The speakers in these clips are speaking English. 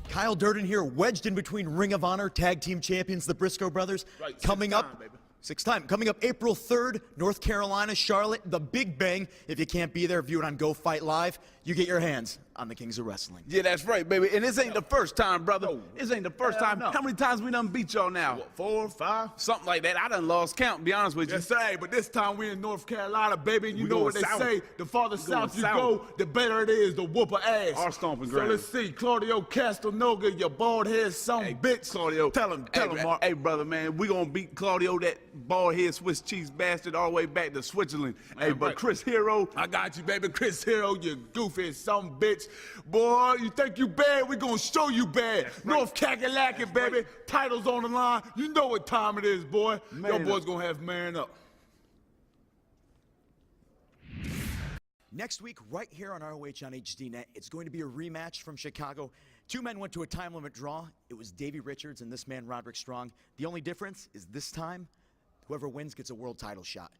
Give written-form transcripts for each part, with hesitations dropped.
Kyle Durden here, wedged in between Ring of Honor tag team champions, the Briscoe brothers. Right, coming up, baby. Sixth time. Coming up April 3rd, North Carolina, Charlotte, the Big Bang. If you can't be there, view it on Go Fight Live. You get your hands on the Kings of Wrestling. Yeah, that's right, baby. And this ain't the first time, brother. No. This ain't the first time. No. How many times we done beat y'all now? What, 4, 5? Something like that. I done lost count, to be honest with you. Yes, sir. But this time we in North Carolina, baby. And you know what they south. say. The farther south you south. go, the better it is to whoop a ass. Our stomping So ground. let's see. Claudio Castelnoga, your bald head son bitch. Claudio. Tell him, Mark. Hey, brother, man, we gonna beat Claudio, that bald-head Swiss cheese bastard, all the way back to Switzerland. Hey, but right. Chris Hero. I got you, baby. Chris Hero, you goofy son bitch. Boy, you think you bad? We gonna show you bad. North Kakalaki, baby. Right. Titles on the line. You know what time it is, boy. Man Your boys up. gonna have man up. Next week, right here on ROH on HDnet, it's going to be a rematch from Chicago. Two men went to a time limit draw. It was Davey Richards and this man, Roderick Strong. The only difference is this time, whoever wins gets a world title shot.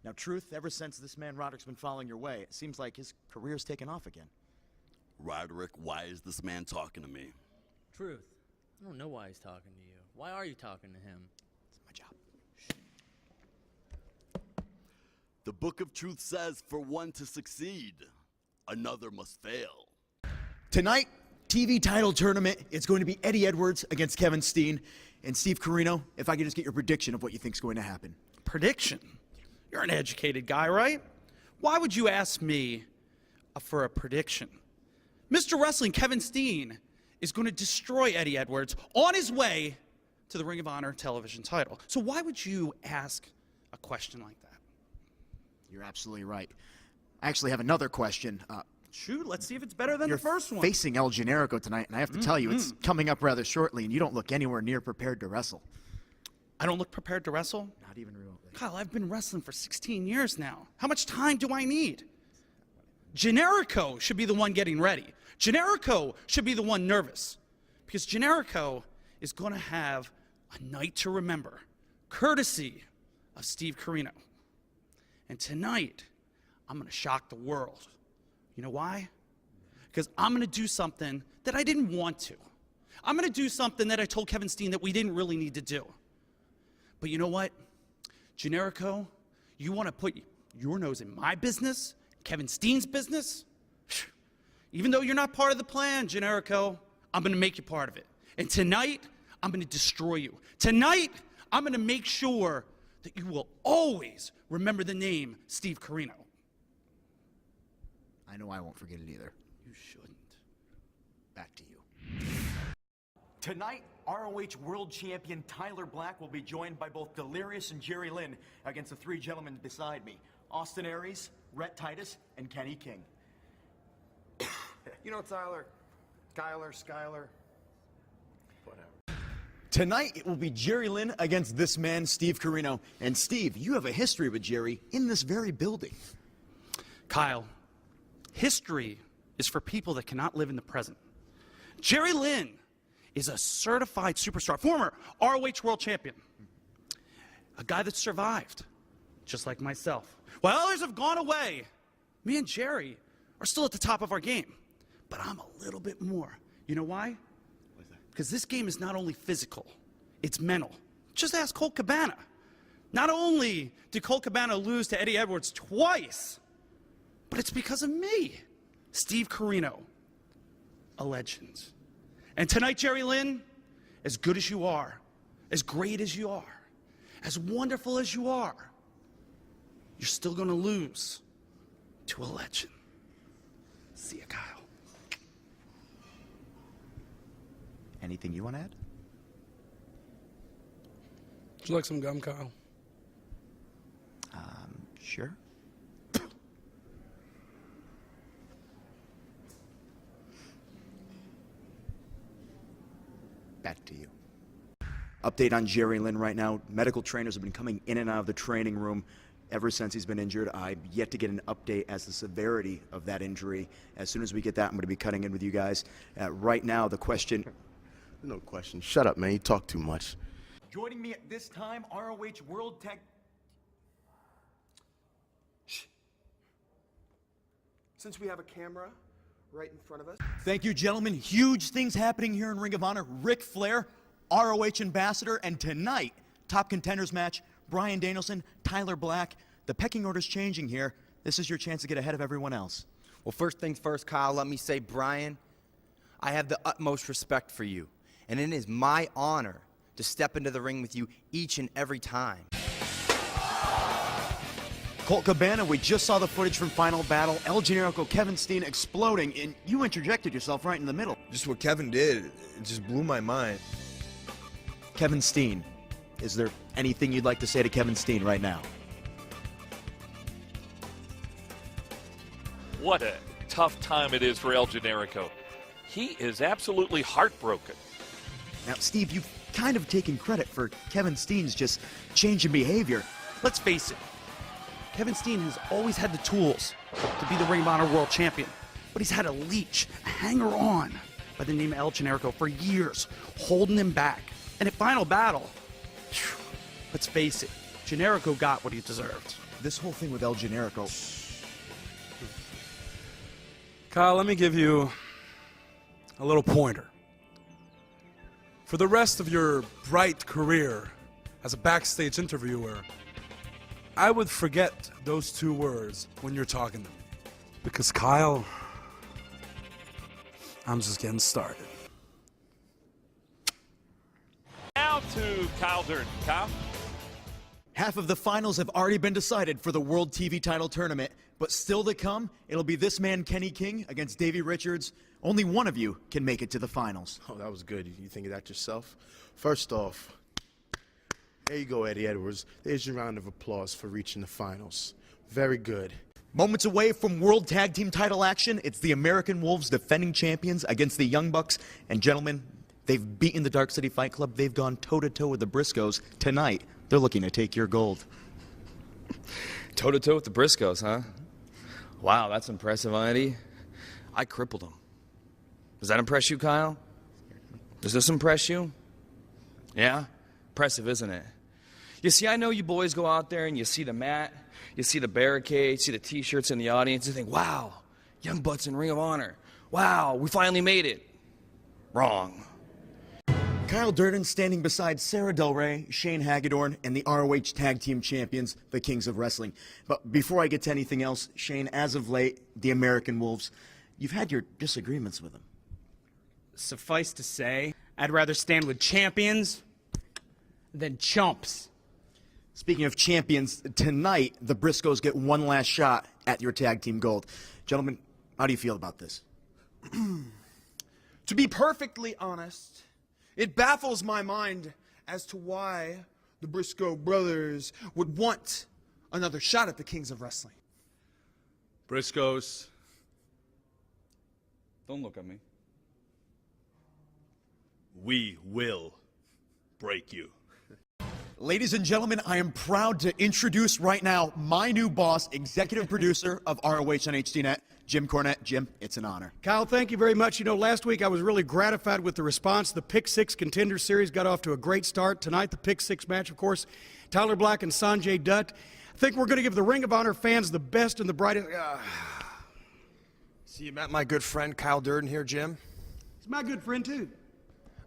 Now, Truth, ever since this man Roderick's been following your way, it seems like his career's taken off again. Roderick, why is this man talking to me? Truth, I don't know why he's talking to you. Why are you talking to him? It's my job. The Book of Truth says for one to succeed, another must fail. Tonight, TV title tournament. It's going to be Eddie Edwards against Kevin Steen. And Steve Corino, if I could just get your prediction of what you think's going to happen. Prediction? You're an educated guy, right? Why would you ask me for a prediction? Mr. Wrestling Kevin Steen is going to destroy Eddie Edwards on his way to the Ring of Honor television title. So why would you ask a question like that? You're absolutely right. I actually have another question. Shoot, let's see if it's better than the first one. Facing El Generico tonight, and I have to tell you, it's coming up rather shortly, and you don't look anywhere near prepared to wrestle. I don't look prepared to wrestle? Not even remotely. Kyle, I've been wrestling for 16 years now. How much time do I need? Generico should be the one getting ready. Generico should be the one nervous. Because Generico is going to have a night to remember, courtesy of Steve Corino. And tonight, I'm going to shock the world. You know why? Because I'm going to do something that I didn't want to. I'm going to do something that I told Kevin Steen that we didn't really need to do. But you know what? Generico, you want to put your nose in my business, Kevin Steen's business? Even though you're not part of the plan, Generico, I'm going to make you part of it. And tonight, I'm going to destroy you. Tonight, I'm going to make sure that you will always remember the name Steve Corino. I know I won't forget it either. You shouldn't. Back to you. Tonight, ROH World Champion Tyler Black will be joined by both Delirious and Jerry Lynn against the three gentlemen beside me, Austin Aries, Rhett Titus, and Kenny King. You know, Tyler, Kyler, Skyler, whatever. Tonight, it will be Jerry Lynn against this man, Steve Corino. And Steve, you have a history with Jerry in this very building. Kyle, history is for people that cannot live in the present. Jerry Lynn is a certified superstar, former ROH World Champion. A guy that survived, just like myself. While others have gone away, me and Jerry are still at the top of our game. But I'm a little bit more. You know why? Because this game is not only physical, it's mental. Just ask Colt Cabana. Not only did Colt Cabana lose to Eddie Edwards twice, but it's because of me, Steve Corino, a legend. And tonight, Jerry Lynn, as good as you are, as great as you are, as wonderful as you are, you're still going to lose to a legend. See ya, Kyle. Anything you want to add? Would you like some gum, Kyle? Sure. Back to you. Update on Jerry Lynn right now. Medical trainers have been coming in and out of the training room ever since he's been injured. I've yet to get an update as to the severity of that injury. As soon as we get that, I'm going to be cutting in with you guys. Right now, the question... No question. Shut up, man. You talk too much. Joining me at this time, ROH World Tag... Since we have a camera right in front of us. Thank you, gentlemen. Huge things happening here in Ring of Honor. Ric Flair, ROH Ambassador, and tonight, top contenders match, Bryan Danielson, Tyler Black. The pecking order's changing here. This is your chance to get ahead of everyone else. Well, first things first, Kyle, let me say, Bryan, I have the utmost respect for you, and it is my honor to step into the ring with you each and every time. Colt Cabana, we just saw the footage from Final Battle. El Generico, Kevin Steen exploding, and you interjected yourself right in the middle. Just what Kevin did, it just blew my mind. Kevin Steen, is there anything you'd like to say to Kevin Steen right now? What a tough time it is for El Generico. He is absolutely heartbroken. Now, Steve, you've kind of taken credit for Kevin Steen's just change in behavior. Let's face it, Kevin Steen has always had the tools to be the Ring of Honor World Champion, but he's had a leech, a hanger-on by the name of El Generico for years, holding him back. And at Final Battle, let's face it, Generico got what he deserved. This whole thing with El Generico. Kyle, let me give you a little pointer. For the rest of your bright career as a backstage interviewer, I would forget those two words when you're talking to me. Because, Kyle, I'm just getting started. Now to Kyle Durden. Kyle? Half of the finals have already been decided for the World TV title tournament, but still to come, it'll be this man, Kenny King, against Davey Richards. Only one of you can make it to the finals. Oh, that was good. You think of that yourself? First off, there you go, Eddie Edwards. There's your round of applause for reaching the finals. Very good. Moments away from World Tag Team title action, it's the American Wolves defending champions against the Young Bucks. And gentlemen, they've beaten the Dark City Fight Club. They've gone toe-to-toe with the Briscoes. Tonight, they're looking to take your gold. Toe-to-toe with the Briscoes, huh? Wow, that's impressive, Eddie. I crippled them. Does that impress you, Kyle? Does this impress you? Yeah? Impressive, isn't it? You see, I know you boys go out there and you see the mat, you see the barricade, see the T-shirts in the audience, you think, wow, Young Bucks in Ring of Honor. Wow, we finally made it. Wrong. Kyle Durden standing beside Sarah Del Rey, Shane Hagedorn, and the ROH Tag Team Champions, the Kings of Wrestling. But before I get to anything else, Shane, as of late, the American Wolves, you've had your disagreements with them. Suffice to say, I'd rather stand with champions than chumps. Speaking of champions, tonight, the Briscoes get one last shot at your tag team gold. Gentlemen, how do you feel about this? To be perfectly honest, it baffles my mind as to why the Briscoe brothers would want another shot at the Kings of Wrestling. Briscoes. Don't look at me. We will break you. Ladies and gentlemen, I am proud to introduce right now my new boss, executive producer of ROH on HDnet, Jim Cornette. Jim, it's an honor. Kyle, thank you very much. You know, last week I was really gratified with the response. The Pick Six Contender Series got off to a great start. Tonight, the Pick Six match, of course, Tyler Black and Sanjay Dutt. I think we're going to give the Ring of Honor fans the best and the brightest. So you met my good friend Kyle Durden here, Jim? He's my good friend, too.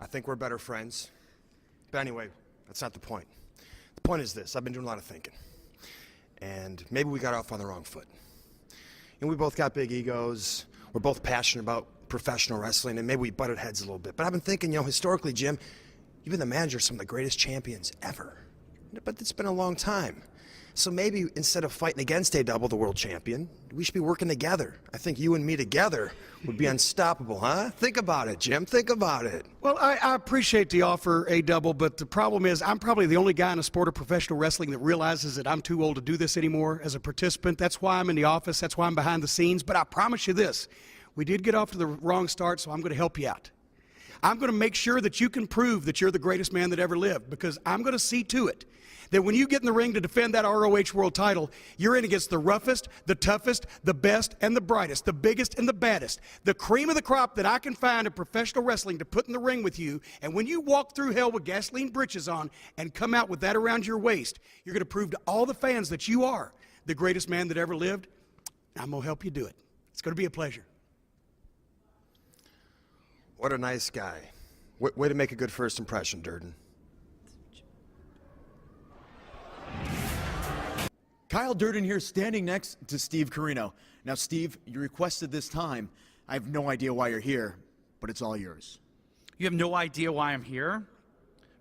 I think we're better friends. But anyway, that's not the point. The point is this. I've been doing a lot of thinking. And maybe we got off on the wrong foot. And we both got big egos. We're both passionate about professional wrestling, and maybe we butted heads a little bit. But I've been thinking, historically, Jim, you've been the manager of some of the greatest champions ever. But it's been a long time. So maybe instead of fighting against A-Double, the world champion, we should be working together. I think you and me together would be unstoppable, huh? Think about it, Jim. Think about it. Well, I appreciate the offer, A-Double, but the problem is I'm probably the only guy in the sport of professional wrestling that realizes that I'm too old to do this anymore as a participant. That's why I'm in the office. That's why I'm behind the scenes. But I promise you this. We did get off to the wrong start, so I'm going to help you out. I'm going to make sure that you can prove that you're the greatest man that ever lived, because I'm going to see to it that when you get in the ring to defend that ROH world title, you're in against the roughest, the toughest, the best, and the brightest, the biggest and the baddest, the cream of the crop that I can find in professional wrestling to put in the ring with you. And when you walk through hell with gasoline britches on and come out with that around your waist, you're going to prove to all the fans that you are the greatest man that ever lived. I'm going to help you do it. It's going to be a pleasure. What a nice guy. Way to make a good first impression, Durden. Kyle Durden here, standing next to Steve Corino. Now, Steve, you requested this time. I have no idea why you're here, but it's all yours. You have no idea why I'm here?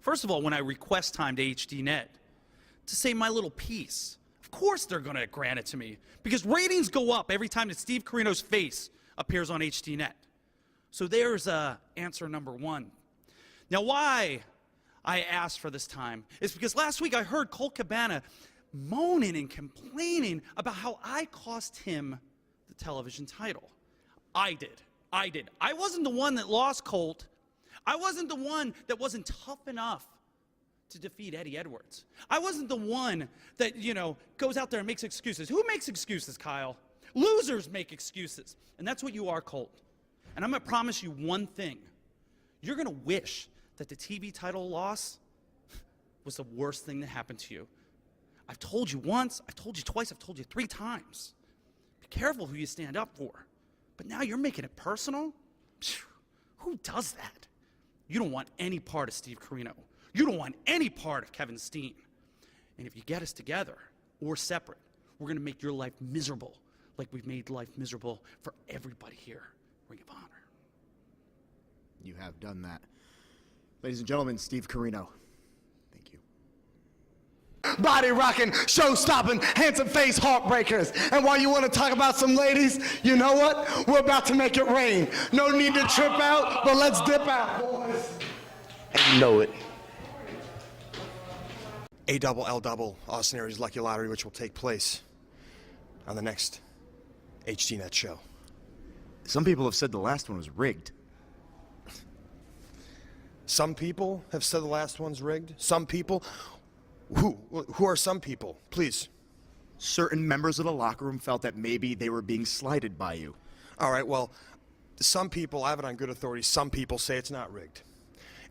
First of all, when I request time to HDnet to say my little piece, of course they're going to grant it to me, because ratings go up every time that Steve Corino's face appears on HDnet. So there's answer number one. Now, why I asked for this time is because last week I heard Colt Cabana moaning and complaining about how I cost him the television title. I did. I wasn't the one that lost Colt. I wasn't the one that wasn't tough enough to defeat Eddie Edwards. I wasn't the one that, goes out there and makes excuses. Who makes excuses, Kyle? Losers make excuses. And that's what you are, Colt. And I'm going to promise you one thing. You're going to wish that the TV title loss was the worst thing that happened to you. I've told you once, I've told you twice, I've told you 3 times. Be careful who you stand up for. But now you're making it personal? Who does that? You don't want any part of Steve Corino. You don't want any part of Kevin Steen. And if you get us together or separate, we're going to make your life miserable like we've made life miserable for everybody here. Ring of Honor. You have done that. Ladies and gentlemen, Steve Corino. Thank you. Body rocking, show stopping, handsome face heartbreakers. And while you want to talk about some ladies, you know what? We're about to make it rain. No need to trip out, but let's dip out, boys. And you know it. A-double-L-double, Austin Aries Lucky Lottery, which will take place on the next HDnet show. Some people have said the last one was rigged. Some people have said the last one's rigged. Some people? Who are some people? Please. Certain members of the locker room felt that maybe they were being slighted by you. All right, well, some people, I have it on good authority, some people say it's not rigged.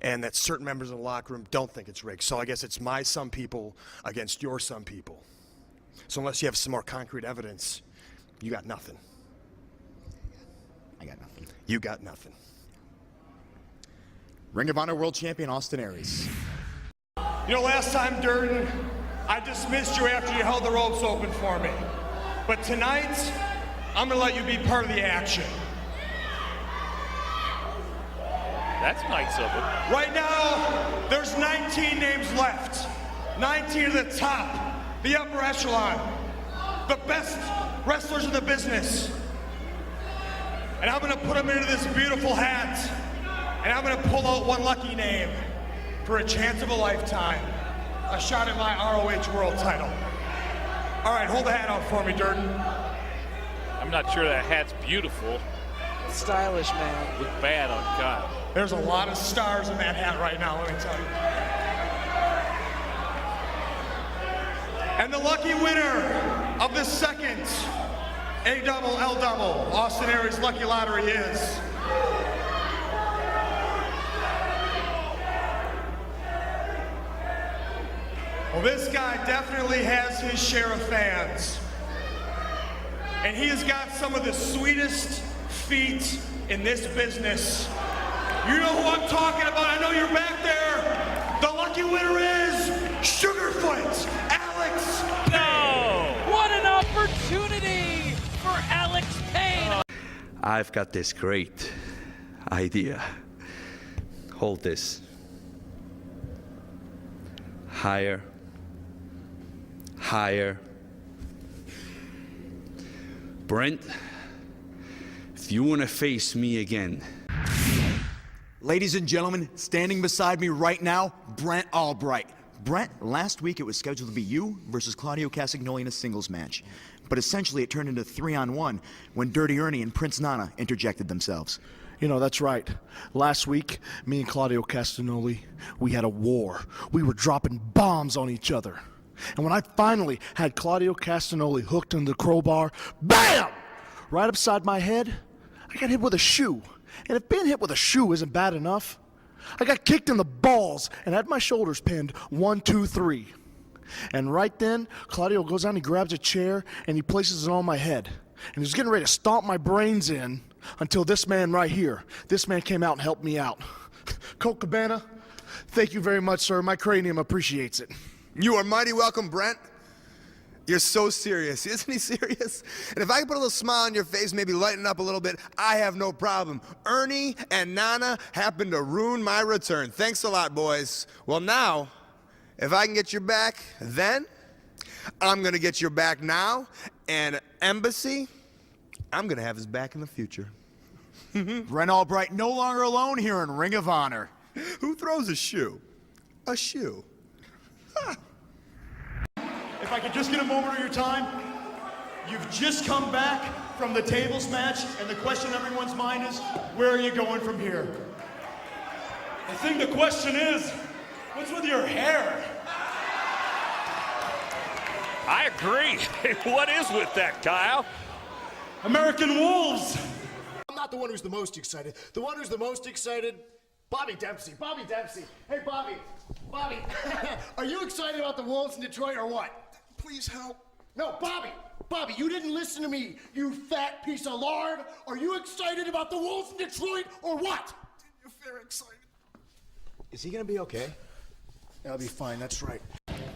And that certain members of the locker room don't think it's rigged. So I guess it's my some people against your some people. So unless you have some more concrete evidence, you got nothing. I got nothing. You got nothing. Ring of Honor World Champion Austin Aries. Last time, Durden, I dismissed you after you held the ropes open for me. But tonight, I'm going to let you be part of the action. That's nice of him. Right now, there's 19 names left. 19 at the top, the upper echelon, the best wrestlers in the business. And I'm going to put them into this beautiful hat, and I'm going to pull out one lucky name for a chance of a lifetime, a shot at my ROH World title. All right, hold the hat out for me, Durden. I'm not sure that hat's beautiful. Stylish, man. Look bad on Kyle. There's a lot of stars in that hat right now, let me tell you. And the lucky winner of the second A-double-L-double Austin Aries Lucky Lottery is... Well, this guy definitely has his share of fans. And he has got some of the sweetest feet in this business. You know who I'm talking about. I know you're back there. The lucky winner is Sugarfoot Alex Payne. No! What an opportunity for Alex Payne! I've got this great idea. Hold this. Higher. Higher. Brent, if you want to face me again. Ladies and gentlemen, standing beside me right now, Brent Albright. Brent, last week it was scheduled to be you versus Claudio Castagnoli in a singles match. But essentially it turned into 3-on-1 when Dirty Ernie and Prince Nana interjected themselves. That's right. Last week, me and Claudio Castagnoli, we had a war. We were dropping bombs on each other. And when I finally had Claudio Castagnoli hooked in the crowbar, BAM! Right upside my head, I got hit with a shoe. And if being hit with a shoe isn't bad enough, I got kicked in the balls and had my shoulders pinned 1, 2, 3. And right then, Claudio goes down, he grabs a chair, and he places it on my head. and he was getting ready to stomp my brains in until this man right here. This man came out and helped me out. Colt Cabana, thank you very much, sir. My cranium appreciates it. You are mighty welcome, Brent. You're so serious. Isn't he serious? And if I can put a little smile on your face, maybe lighten up a little bit, I have no problem. Ernie and Nana happened to ruin my return. Thanks a lot, boys. Well, now, if I can get your back then, I'm going to get your back now. And Embassy, I'm going to have his back in the future. Brent Albright no longer alone here in Ring of Honor. Who throws a shoe? A shoe. If I could just get a moment of your time. You've just come back from the tables match, and the question on everyone's mind is, where are you going from here? I think the question is, what's with your hair? I agree. What is with that, Kyle? American Wolves. I'm not the one who's the most excited. The one who's the most excited, Bobby Dempsey. Bobby Dempsey. Hey, Bobby. Bobby, are you excited about the Wolves in Detroit or what? Please help. No, Bobby. Bobby, you didn't listen to me, you fat piece of lard. Are you excited about the Wolves in Detroit or what? You're very excited. Is he gonna be okay? I'll be fine, that's right.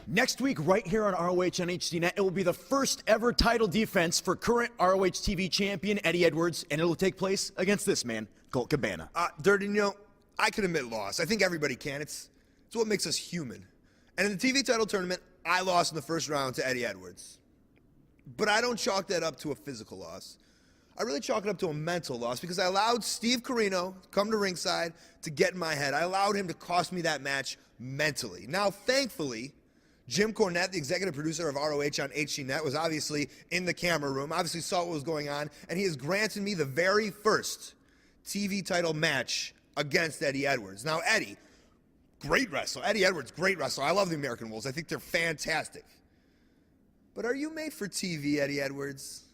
Next week, right here on ROH on HDnet, it will be the first ever title defense for current ROH TV champion Eddie Edwards, and it will take place against this man, Colt Cabana. Durden, you know, I can admit loss. I think everybody can. It's what makes us human. And in the TV title tournament, I lost in the first round to Eddie Edwards. But I don't chalk that up to a physical loss. I really chalk it up to a mental loss because I allowed Steve Corino to come to ringside to get in my head. I allowed him to cost me that match mentally. Now, thankfully, Jim Cornette, the executive producer of ROH on HDnet, was obviously in the camera room, obviously saw what was going on, and he has granted me the very first TV title match against Eddie Edwards. Now, Eddie, great wrestler. Eddie Edwards, great wrestler. I love the American Wolves. I think they're fantastic. But are you made for TV, Eddie Edwards?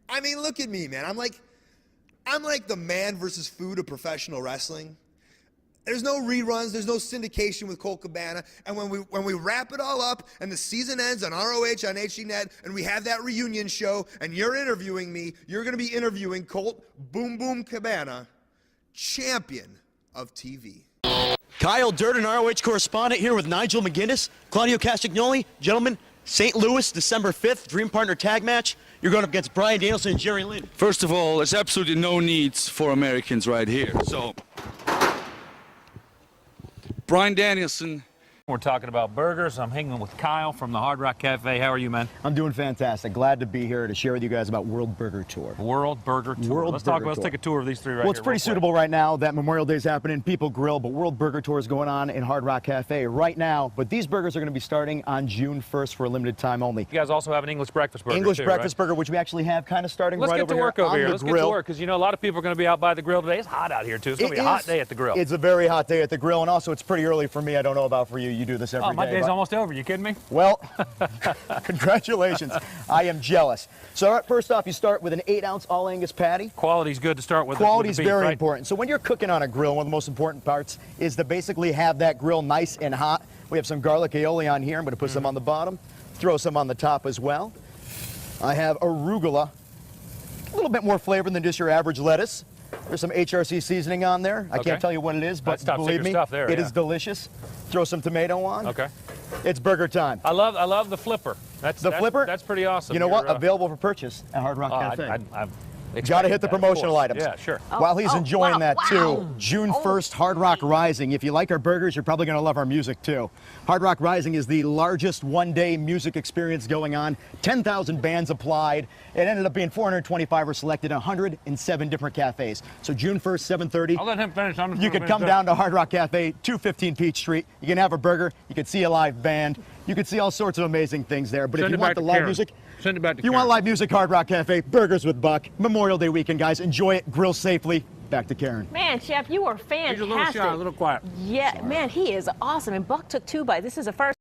I mean, look at me, man. I'm like the man versus food of professional wrestling. There's no reruns. There's no syndication with Colt Cabana. And when we wrap it all up and the season ends on ROH on HDnet and we have that reunion show and you're interviewing me, you're going to be interviewing Colt Boom Boom Cabana, champion of TV. Kyle Durden, ROH correspondent, here with Nigel McGuinness, Claudio Castagnoli. Gentlemen, St. Louis, December 5th, Dream Partner Tag Match. You're going up against Bryan Danielson and Jerry Lynn. First of all, there's absolutely no needs for Americans right here. So, Bryan Danielson. We're talking about burgers. I'm hanging with Kyle from the Hard Rock Cafe. How are you, man? I'm doing fantastic. Glad to be here to share with you guys about World Burger Tour. World Burger Tour. Let's take a tour of these three right here. Well, it's pretty suitable right now that Memorial Day's happening, people grill, but World Burger Tour is going on in Hard Rock Cafe right now. But these burgers are going to be starting on June 1st for a limited time only. You guys also have an English breakfast burger English too, breakfast right? burger, which we actually have kind of starting Let's right get over to work here over on here. the Let's grill. get to work, because you know a lot of people are going to be out by the grill today. It's hot out here too. It's going to be a hot day at the grill. It's a very hot day at the grill, and also it's pretty early for me. I don't know about for you. You do this every day. My day's almost over. You kidding me? Well, congratulations. I am jealous. So first off, you start with an 8-ounce all-Angus patty. Quality's good to start with. Quality's with the beef, very right? important. So when you're cooking on a grill, one of the most important parts is to basically have that grill nice and hot. We have some garlic aioli on here. I'm going to put some on the bottom, throw some on the top as well. I have arugula, a little bit more flavor than just your average lettuce. There's some HRC seasoning on there. I can't tell you what it is, but believe me, it is delicious. Throw some tomato on. Okay. It's burger time. I love the flipper. Flipper? That's pretty awesome. You know what? Available for purchase at Hard Rock Cafe. I've Got to hit the promotional items. Yeah, sure. While he's enjoying that too, June 1st, Hard Rock Rising. If you like our burgers, you're probably going to love our music too. Hard Rock Rising is the largest one-day music experience going on. 10,000 bands applied. It ended up being 425 were selected, 107 different cafes. So June 1st, 7:30. I'll let him finish. You can come down to Hard Rock Cafe, 215 Peach Street. You can have a burger. You can see a live band. You can see all sorts of amazing things there. But if you want the live music, send it back to you want live music, Hard Rock Cafe, burgers with Buck. Memorial Day weekend, guys. Enjoy it. Grill safely. Back to Karen. Man, Chef, you are fantastic. He's a little shy, a little quiet. Yeah, man, he is awesome. And Buck took 2 bites. This is the first.